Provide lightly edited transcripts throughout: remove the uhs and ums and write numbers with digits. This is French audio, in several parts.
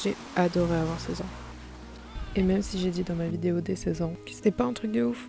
J'ai adoré avoir 16 ans. Et même si j'ai dit dans ma vidéo des 16 ans que c'était pas un truc de ouf,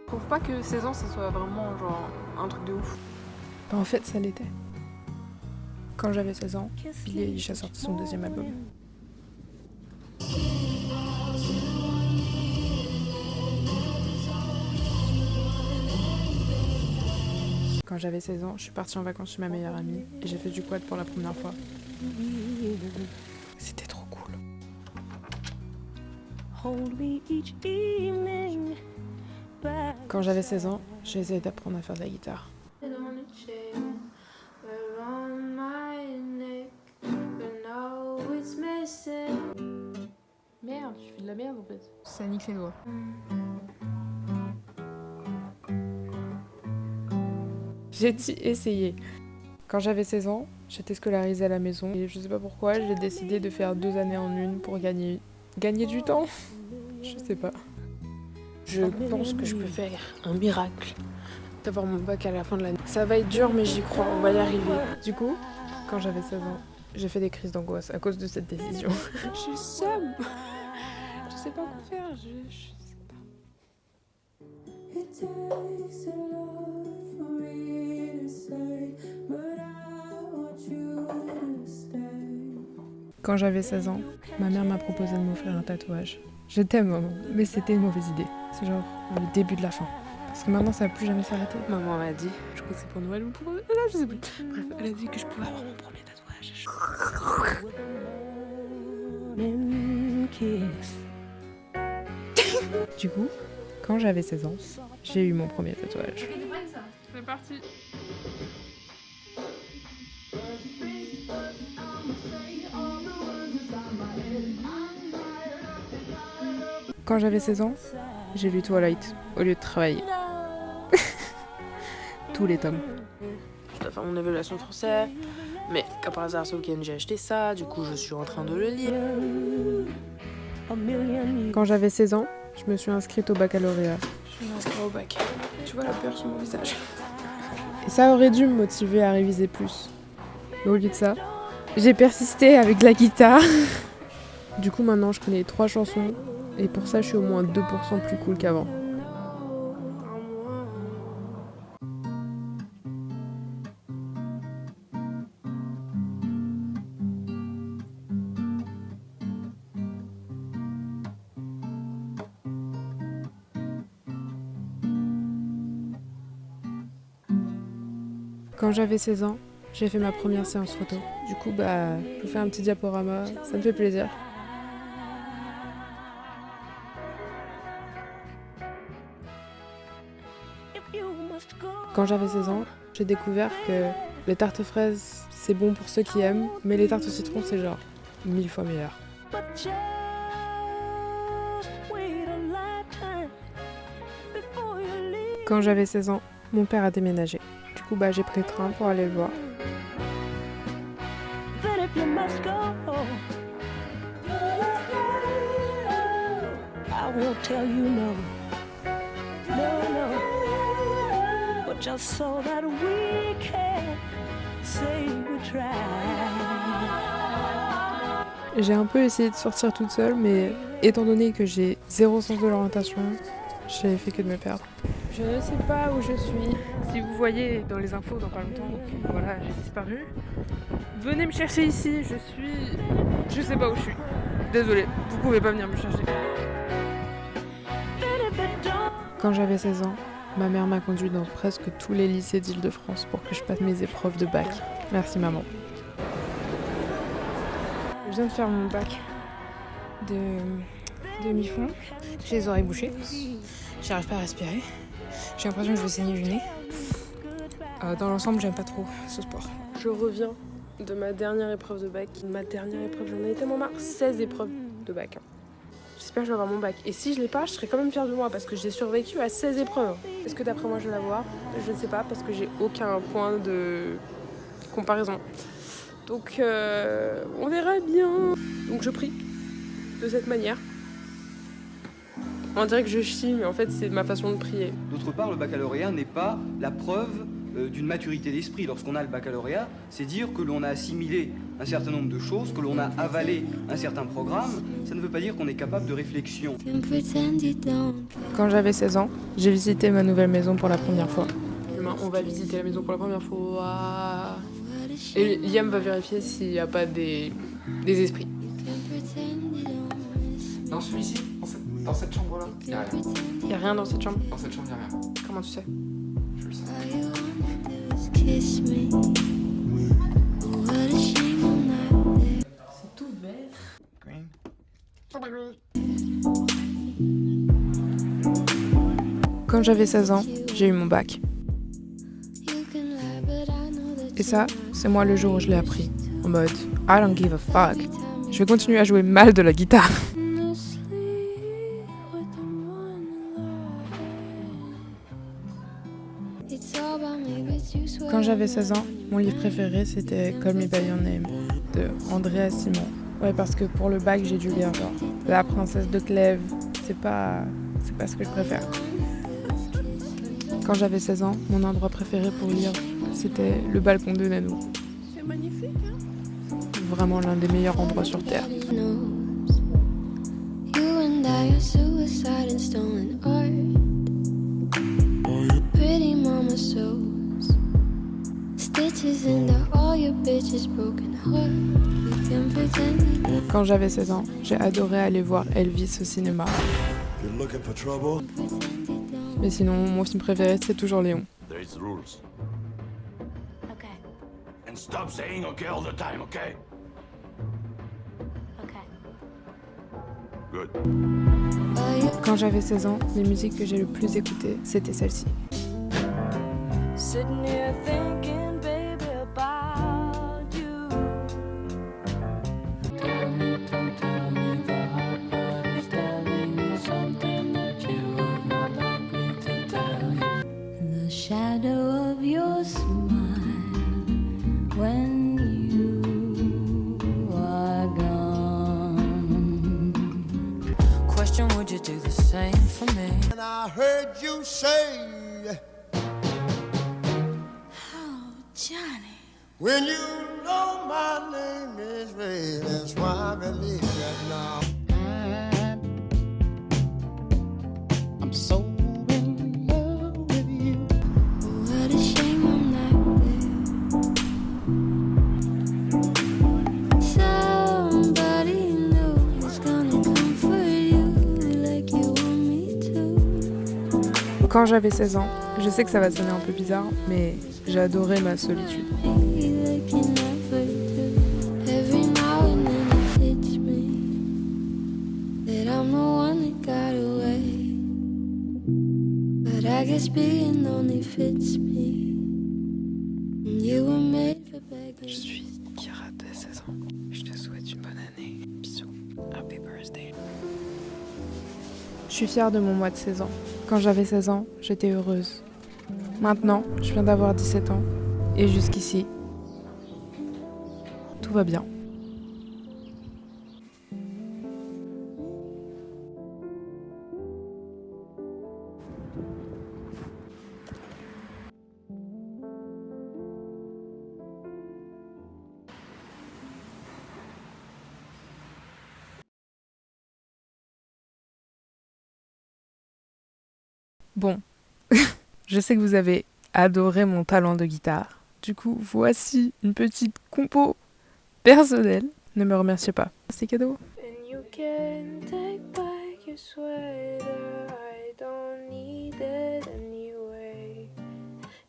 Je trouve pas que 16 ans ça soit vraiment genre un truc de ouf. bah en fait ça l'était. Quand j'avais 16 ans, Billie Eilish a sorti son deuxième album. Quand j'avais 16 ans, je suis partie en vacances chez ma meilleure amie et j'ai fait du quad pour la première fois. C'était trop cool. Quand j'avais 16 ans, j'ai essayé d'apprendre à faire de la guitare. Merde, tu fais de la merde en fait. Ça nique ses doigts. J'ai essayé. Quand j'avais 16 ans, j'étais scolarisée à la maison et je sais pas pourquoi, j'ai décidé de faire 2 années en une pour gagner du temps. Je sais pas. Je pense que je peux faire un miracle d'avoir mon bac à la fin de l'année. Ça va être dur mais j'y crois, on va y arriver. Du coup, quand j'avais 16 ans, j'ai fait des crises d'angoisse à cause de cette décision. J'ai le seum. Je sais pas quoi faire, je sais pas. Quand j'avais 16 ans, ma mère m'a proposé de m'offrir un tatouage. Je t'aime maman, mais c'était une mauvaise idée. C'est genre le début de la fin. Parce que maintenant ça va plus jamais s'arrêter. Maman m'a dit, je crois que c'est pour Noël ou pour... Là, je sais plus. Bref, elle a dit que je pouvais avoir mon premier tatouage. Du coup, quand j'avais 16 ans, j'ai eu mon premier tatouage. C'est parti. Quand j'avais 16 ans, j'ai lu Twilight au lieu de travailler. Tous les tomes. Je dois faire mon évaluation de français, mais comme par hasard ce week-end j'ai acheté ça, du coup je suis en train de le lire. Quand j'avais 16 ans, je me suis inscrite au baccalauréat. Je suis inscrite au bac. Tu vois la peur sur mon visage. Et ça aurait dû me motiver à réviser plus. Mais au lieu de ça, j'ai persisté avec la guitare. Du coup maintenant je connais 3 chansons et pour ça je suis au moins 2% plus cool qu'avant. Quand j'avais 16 ans, j'ai fait ma première séance photo. Du coup, je vous fais un petit diaporama, ça me fait plaisir. Quand j'avais 16 ans, j'ai découvert que les tartes aux fraises, c'est bon pour ceux qui aiment, mais les tartes au citron, c'est genre 1000 fois meilleur. Quand j'avais 16 ans, mon père a déménagé. Du coup, j'ai pris le train pour aller le voir. J'ai un peu essayé de sortir toute seule, mais étant donné que j'ai 0 sens de l'orientation, j'ai fait que de me perdre. Je ne sais pas où je suis. Si vous voyez dans les infos dans pas longtemps, voilà, j'ai disparu. Venez me chercher ici, je sais pas où je suis. Désolée, vous pouvez pas venir me chercher. Quand j'avais 16 ans, ma mère m'a conduite dans presque tous les lycées d'Île-de-France pour que je passe mes épreuves de bac. Merci maman. Je viens de faire mon bac de demi-fond. J'ai les oreilles bouchées. J'arrive pas à respirer. J'ai l'impression que je vais saigner du nez. Dans l'ensemble, j'aime pas trop ce sport. Je reviens de ma dernière épreuve de bac. Ma dernière épreuve, j'en ai tellement marre. 16 épreuves de bac. J'espère que je vais avoir mon bac. Et si je l'ai pas, je serai quand même fière de moi parce que j'ai survécu à 16 épreuves. Est-ce que d'après moi je vais l'avoir ? Je ne sais pas parce que j'ai aucun point de comparaison. Donc on verra bien. Donc je prie de cette manière. On dirait que je chie, mais en fait c'est ma façon de prier. D'autre part, le baccalauréat n'est pas la preuve d'une maturité d'esprit lorsqu'on a le baccalauréat, c'est dire que l'on a assimilé un certain nombre de choses, que l'on a avalé un certain programme. Ça ne veut pas dire qu'on est capable de réflexion. Quand j'avais 16 ans, j'ai visité ma nouvelle maison pour la première fois. Demain, on va visiter la maison pour la première fois. Et Liam va vérifier s'il n'y a pas des esprits. Dans celui-ci, dans cette chambre-là, il n'y a rien. Il n'y a rien dans cette chambre. Dans cette chambre, il n'y a rien. Comment tu sais? Je le sais. C'est tout vert. Quand j'avais 16 ans, j'ai eu mon bac. Et ça, c'est moi le jour où je l'ai appris. En mode, I don't give a fuck. Je vais continuer à jouer mal de la guitare. Quand j'avais 16 ans, mon livre préféré c'était Call Me By Your Name de Andrea Simon. Ouais, parce que pour le bac, j'ai dû lire genre La princesse de Clèves. C'est pas ce que je préfère. Quand j'avais 16 ans, mon endroit préféré pour lire, c'était le balcon de Nanou. C'est magnifique, hein? Vraiment l'un des meilleurs endroits sur Terre. Quand j'avais 16 ans, j'ai adoré aller voir Elvis au cinéma. Mais sinon, mon film préféré, c'est toujours Léon. There's rules. Okay. And stop saying okay all the time, okay? Okay. Good. Quand j'avais 16 ans, les musiques que j'ai le plus écoutées, c'était celle-ci. Sitting here thinking, baby, about you. Tell me the heart is telling me something that you would not like me to tell you. The shadow of your smile when you are gone. Question, would you do the same for me? And I heard you say, Johnny. when you know my name is Ray, that's why I believe that now. I'm so in love with you. What a shame I'm not there. Somebody new is gonna comfort you like you want me to. Quand j'avais 16 ans, je sais que ça va sonner un peu bizarre, mais j'ai adoré ma solitude. Like you never do. Every now and then it hits me that I'm the one that got away. But I guess being lonely fits me. And you were made for begging. Je suis Kira de 16 ans. Je te souhaite une bonne année. Bisous. Happy birthday. Je suis fière de mon moi de 16 ans. Quand j'avais 16 ans, j'étais heureuse. Maintenant, je viens d'avoir 17 ans. Et jusqu'ici, tout va bien. Bon, je sais que vous avez adoré mon talent de guitare. Du coup, voici une petite compo personnelle. Ne me remerciez pas. C'est cadeau. And you can take back your sweater, I don't need it anyway.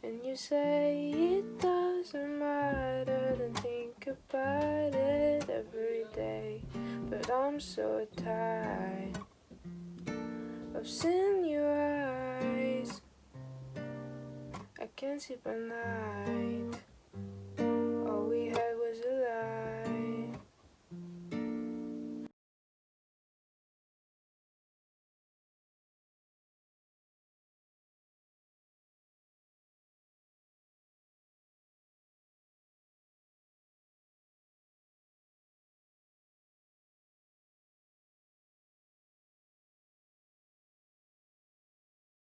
And you say it doesn't matter, then think about it every day. But I'm so tired of seeing your eyes. I can't sleep at night.